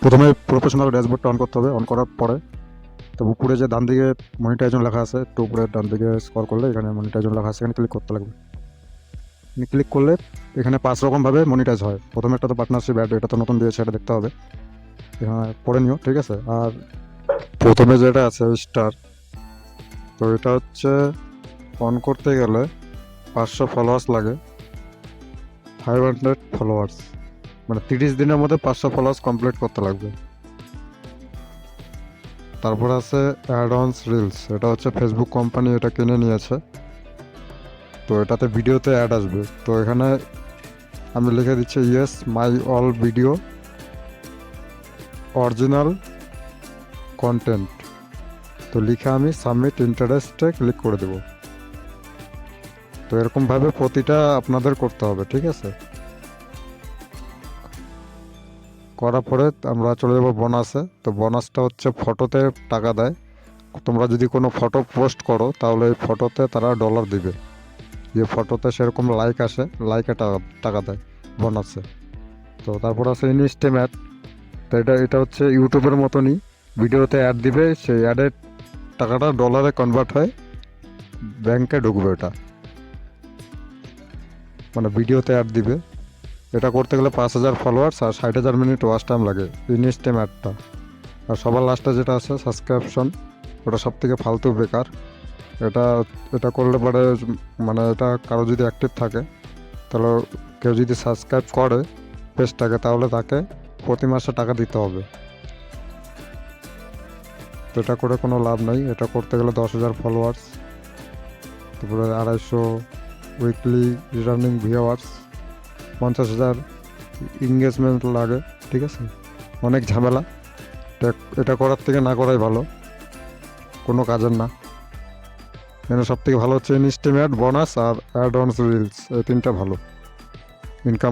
প্রথমে professional ড্যাশবোর্ডটা on করতে হবে। অন করার পরে তো উপরে যে ডান দিকে মনিটাইজেশন লেখা আছে, একটু উপরে ডান দিকে স্ক্রল করলে এখানে মনিটাইজেশন লেখা আছে, এখানে ক্লিক করতে লাগবে। ক্লিক করলে এখানে 5 রকমভাবে মনিটাইজ হয়। প্রথমে একটা তো পার্টনারশিপ অ্যাড, এটা তো নতুন দিয়েছে, এটা দেখতে হবে, এখানে পড়ে নিও, ঠিক আছে। আর প্রথমে যেটা আছে স্টার, তো এটা হচ্ছে অন করতে গেলে 500 ফলোয়ার্স লাগে, 500 ফলোয়ার্স, মানে 30 দিনের মধ্যে 500 ফলোয়ার্স কমপ্লিট করতে লাগবে। তারপর আছে অ্যাড অনস রিলস, এটা হচ্ছে ফেসবুক কোম্পানি এটা কিনে নিয়েছে, তো এটাতে ভিডিওতে অ্যাড আসবে। তো এখানে আমি লিখে দিচ্ছি yes my all video original content, তো লিখে আমি সাবমিট ইন্টারেস্টে ক্লিক করে দেব। তো এরকমভাবে প্রতিটা আপনাদের করতে হবে, ঠিক আছে। করার পরে আমরা চলে যাবো বোনাসে। তো বোনাসটা হচ্ছে ফটোতে টাকা দেয়। তোমরা যদি কোনো ফটো পোস্ট করো তাহলে এই ফটোতে তারা ডলার দিবে, যে ফটোতে সেরকম লাইক আসে, লাইকে টাকা দেয় বোনাসে। তো তারপর আছে ইনস্টেম অ্যাড, তো এটা হচ্ছে ইউটিউবের মতনই, ভিডিওতে অ্যাড দিবে, সেই অ্যাডের টাকাটা ডলারে কনভার্ট হয়, ব্যাংকে ঢুকবে এটা, মানে ভিডিওতে অ্যাড দিবে। এটা করতে গেলে 5,000 ফলোয়ার্স আর 60,000 মিনিট ওয়াচ টাইম লাগে ইনস্টেম অ্যাডটা। আর সবার লাস্টে যেটা আছে সাবস্ক্রিপশন, ওটা সব থেকে ফালতু বেকার। এটা এটা করলে পরে মানে এটা কারো যদি অ্যাক্টিভ থাকে, তাহলে কেউ যদি সাবস্ক্রাইব করে পেজটাকে, তাহলে তাকে প্রতি মাসে টাকা দিতে হবে। তো এটা করে কোনো লাভ নাই। এটা করতে গেলে 10,000 ফলোয়ার্স, তারপরে 250 উইকলি রিটার্নিং ভিউয়ার্স, 50,000 এঙ্গেজমেন্ট লাগে, ঠিক আছে। অনেক ঝামেলা, এটা করার থেকে না করাই ভালো, কোনো কাজের না। এখানে সব থেকে ভালো হচ্ছে ইনস্টিমেট, বোনাস আর অ্যাড অনস রিলস, এই তিনটা ভালো ইনকাম